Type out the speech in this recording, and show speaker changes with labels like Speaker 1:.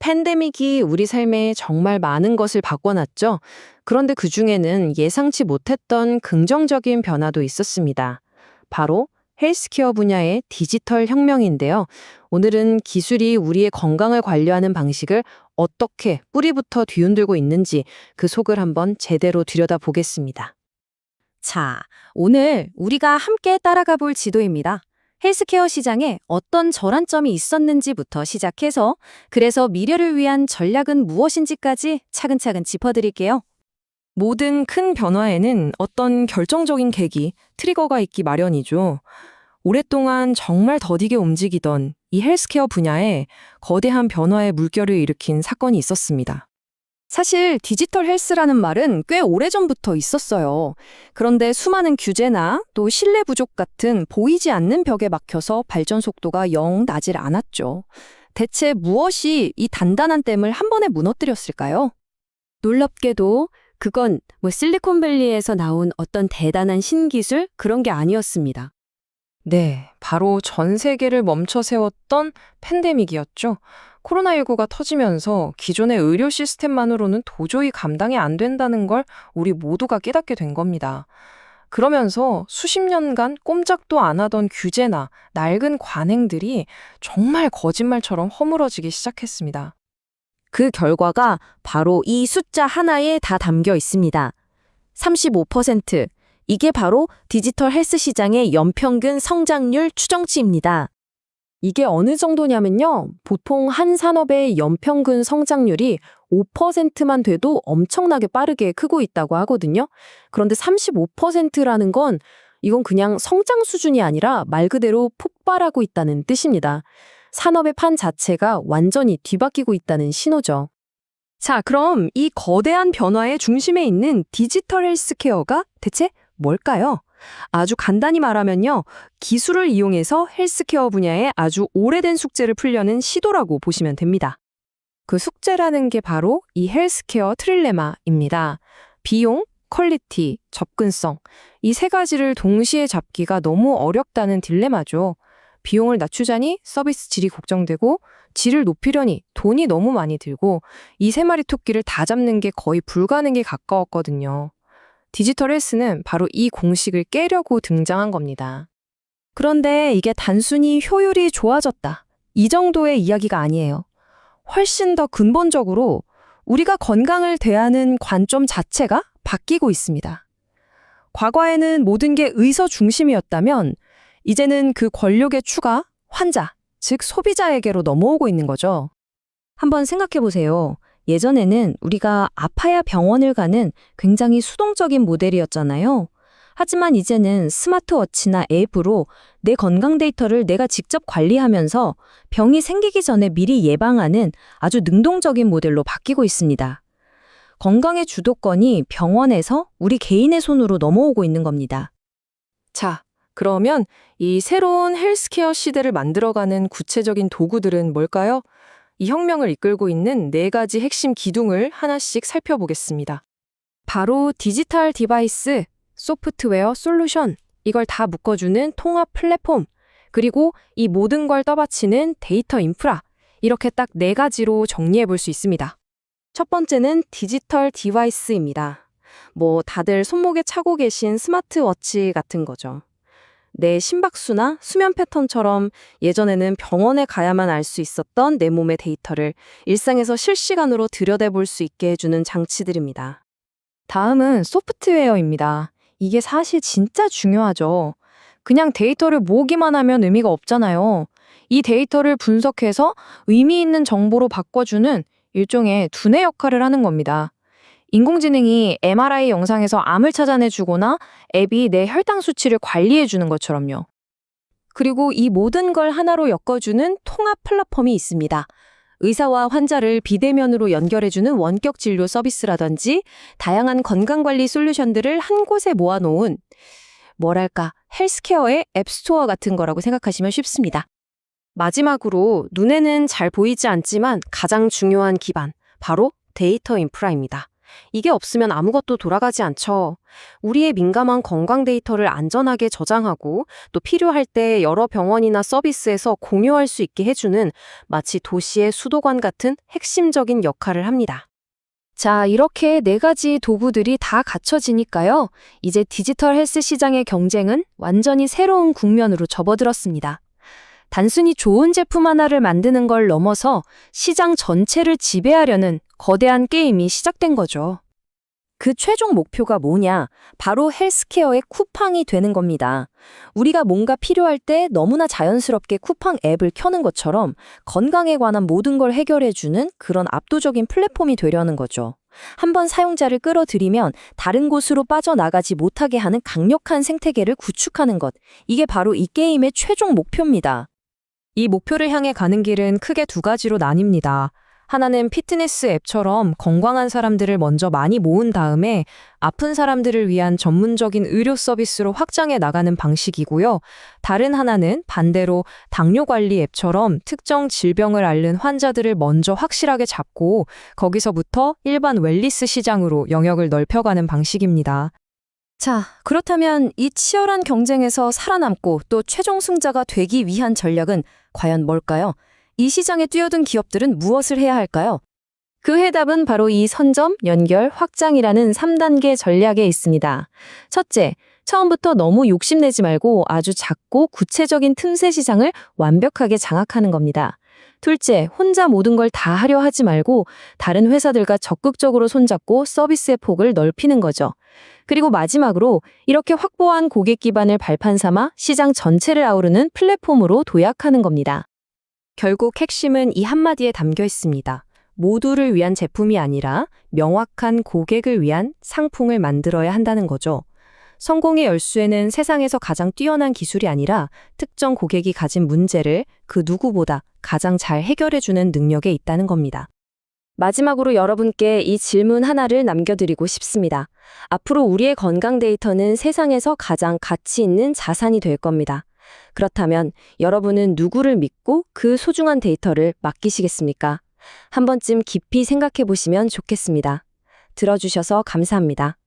Speaker 1: 팬데믹이 우리 삶에 정말 많은 것을 바꿔놨죠. 그런데 그중에는 예상치 못했던 긍정적인 변화도 있었습니다. 바로 헬스케어 분야의 디지털 혁명인데요. 오늘은 기술이 우리의 건강을 관리하는 방식을 어떻게 뿌리부터 뒤흔들고 있는지 그 속을 한번 제대로 들여다보겠습니다.
Speaker 2: 자, 오늘 우리가 함께 따라가 볼 지도입니다. 헬스케어 시장에 어떤 전환점이 있었는지부터 시작해서 그래서 미래를 위한 전략은 무엇인지까지 차근차근 짚어드릴게요.
Speaker 3: 모든 큰 변화에는 어떤 결정적인 계기, 트리거가 있기 마련이죠. 오랫동안 정말 더디게 움직이던 이 헬스케어 분야에 거대한 변화의 물결을 일으킨 사건이 있었습니다.
Speaker 2: 사실 디지털 헬스라는 말은 꽤 오래전부터 있었어요. 그런데 수많은 규제나 또 신뢰 부족 같은 보이지 않는 벽에 막혀서 발전 속도가 영 나질 않았죠. 대체 무엇이 이 단단한 댐을 한 번에 무너뜨렸을까요? 놀랍게도 그건 실리콘밸리에서 나온 어떤 대단한 신기술 그런 게 아니었습니다.
Speaker 3: 네, 바로 전 세계를 멈춰 세웠던 팬데믹이었죠. 코로나19가 터지면서 기존의 의료 시스템만으로는 도저히 감당이 안 된다는 걸 우리 모두가 깨닫게 된 겁니다. 그러면서 수십 년간 꼼짝도 안 하던 규제나 낡은 관행들이 정말 거짓말처럼 허물어지기 시작했습니다.
Speaker 2: 그 결과가 바로 이 숫자 하나에 다 담겨 있습니다. 35%. 이게 바로 디지털 헬스 시장의 연평균 성장률 추정치입니다. 이게 어느 정도냐면요. 보통 한 산업의 연평균 성장률이 5%만 돼도 엄청나게 빠르게 크고 있다고 하거든요. 그런데 35%라는 건 이건 그냥 성장 수준이 아니라 말 그대로 폭발하고 있다는 뜻입니다. 산업의 판 자체가 완전히 뒤바뀌고 있다는 신호죠. 자, 그럼 이 거대한 변화의 중심에 있는 디지털 헬스케어가 대체 뭘까요? 아주 간단히 말하면요. 기술을 이용해서 헬스케어 분야에 아주 오래된 숙제를 풀려는 시도라고 보시면 됩니다. 그 숙제라는 게 바로 이 헬스케어 트릴레마입니다. 비용, 퀄리티, 접근성. 이 세 가지를 동시에 잡기가 너무 어렵다는 딜레마죠. 비용을 낮추자니 서비스 질이 걱정되고 질을 높이려니 돈이 너무 많이 들고 이 세 마리 토끼를 다 잡는 게 거의 불가능에 가까웠거든요. 디지털 헬스는 바로 이 공식을 깨려고 등장한 겁니다. 그런데 이게 단순히 효율이 좋아졌다. 이 정도의 이야기가 아니에요. 훨씬 더 근본적으로 우리가 건강을 대하는 관점 자체가 바뀌고 있습니다. 과거에는 모든 게 의서 중심이었다면 이제는 그 권력의 추가, 환자, 즉 소비자에게로 넘어오고 있는 거죠. 한번 생각해 보세요. 예전에는 우리가 아파야 병원을 가는 굉장히 수동적인 모델이었잖아요. 하지만 이제는 스마트워치나 앱으로 내 건강 데이터를 내가 직접 관리하면서 병이 생기기 전에 미리 예방하는 아주 능동적인 모델로 바뀌고 있습니다. 건강의 주도권이 병원에서 우리 개인의 손으로 넘어오고 있는 겁니다.
Speaker 3: 자, 그러면 이 새로운 헬스케어 시대를 만들어가는 구체적인 도구들은 뭘까요? 이 혁명을 이끌고 있는 4가지 핵심 기둥을 하나씩 살펴보겠습니다.
Speaker 2: 바로 디지털 디바이스, 소프트웨어 솔루션, 이걸 다 묶어주는 통합 플랫폼, 그리고 이 모든 걸 떠받치는 데이터 인프라, 이렇게 딱 4가지로 정리해 볼 수 있습니다. 첫 번째는 디지털 디바이스입니다. 다들 손목에 차고 계신 스마트워치 같은 거죠. 내 심박수나 수면 패턴처럼 예전에는 병원에 가야만 알 수 있었던 내 몸의 데이터를 일상에서 실시간으로 들여다볼 수 있게 해주는 장치들입니다. 다음은 소프트웨어입니다. 이게 사실 진짜 중요하죠. 그냥 데이터를 모으기만 하면 의미가 없잖아요. 이 데이터를 분석해서 의미 있는 정보로 바꿔주는 일종의 두뇌 역할을 하는 겁니다. 인공지능이 MRI 영상에서 암을 찾아내주거나 앱이 내 혈당 수치를 관리해주는 것처럼요. 그리고 이 모든 걸 하나로 엮어주는 통합 플랫폼이 있습니다. 의사와 환자를 비대면으로 연결해주는 원격 진료 서비스라든지 다양한 건강관리 솔루션들을 한 곳에 모아놓은 헬스케어의 앱스토어 같은 거라고 생각하시면 쉽습니다. 마지막으로 눈에는 잘 보이지 않지만 가장 중요한 기반, 바로 데이터 인프라입니다.
Speaker 1: 이게 없으면 아무것도 돌아가지 않죠. 우리의 민감한 건강 데이터를 안전하게 저장하고 또 필요할 때 여러 병원이나 서비스에서 공유할 수 있게 해주는 마치 도시의 수도관 같은 핵심적인 역할을 합니다.
Speaker 2: 자, 이렇게 네 가지 도구들이 다 갖춰지니까요. 이제 디지털 헬스 시장의 경쟁은 완전히 새로운 국면으로 접어들었습니다. 단순히 좋은 제품 하나를 만드는 걸 넘어서 시장 전체를 지배하려는 거대한 게임이 시작된 거죠. 그 최종 목표가 뭐냐? 바로 헬스케어의 쿠팡이 되는 겁니다. 우리가 뭔가 필요할 때 너무나 자연스럽게 쿠팡 앱을 켜는 것처럼 건강에 관한 모든 걸 해결해주는 그런 압도적인 플랫폼이 되려는 거죠. 한번 사용자를 끌어들이면 다른 곳으로 빠져나가지 못하게 하는 강력한 생태계를 구축하는 것. 이게 바로 이 게임의 최종 목표입니다.
Speaker 3: 이 목표를 향해 가는 길은 크게 두 가지로 나뉩니다. 하나는 피트니스 앱처럼 건강한 사람들을 먼저 많이 모은 다음에 아픈 사람들을 위한 전문적인 의료 서비스로 확장해 나가는 방식이고요. 다른 하나는 반대로 당뇨 관리 앱처럼 특정 질병을 앓는 환자들을 먼저 확실하게 잡고 거기서부터 일반 웰니스 시장으로 영역을 넓혀가는 방식입니다.
Speaker 2: 자, 그렇다면 이 치열한 경쟁에서 살아남고 또 최종 승자가 되기 위한 전략은 과연 뭘까요? 이 시장에 뛰어든 기업들은 무엇을 해야 할까요? 그 해답은 바로 이 선점, 연결, 확장이라는 3단계 전략에 있습니다. 첫째, 처음부터 너무 욕심내지 말고 아주 작고 구체적인 틈새 시장을 완벽하게 장악하는 겁니다. 둘째, 혼자 모든 걸 다 하려 하지 말고 다른 회사들과 적극적으로 손잡고 서비스의 폭을 넓히는 거죠. 그리고 마지막으로 이렇게 확보한 고객 기반을 발판 삼아 시장 전체를 아우르는 플랫폼으로 도약하는 겁니다.
Speaker 1: 결국 핵심은 이 한마디에 담겨 있습니다. 모두를 위한 제품이 아니라 명확한 고객을 위한 상품을 만들어야 한다는 거죠. 성공의 열쇠는 세상에서 가장 뛰어난 기술이 아니라 특정 고객이 가진 문제를 그 누구보다 가장 잘 해결해주는 능력에 있다는 겁니다. 마지막으로 여러분께 이 질문 하나를 남겨드리고 싶습니다. 앞으로 우리의 건강 데이터는 세상에서 가장 가치 있는 자산이 될 겁니다. 그렇다면 여러분은 누구를 믿고 그 소중한 데이터를 맡기시겠습니까? 한 번쯤 깊이 생각해 보시면 좋겠습니다. 들어주셔서 감사합니다.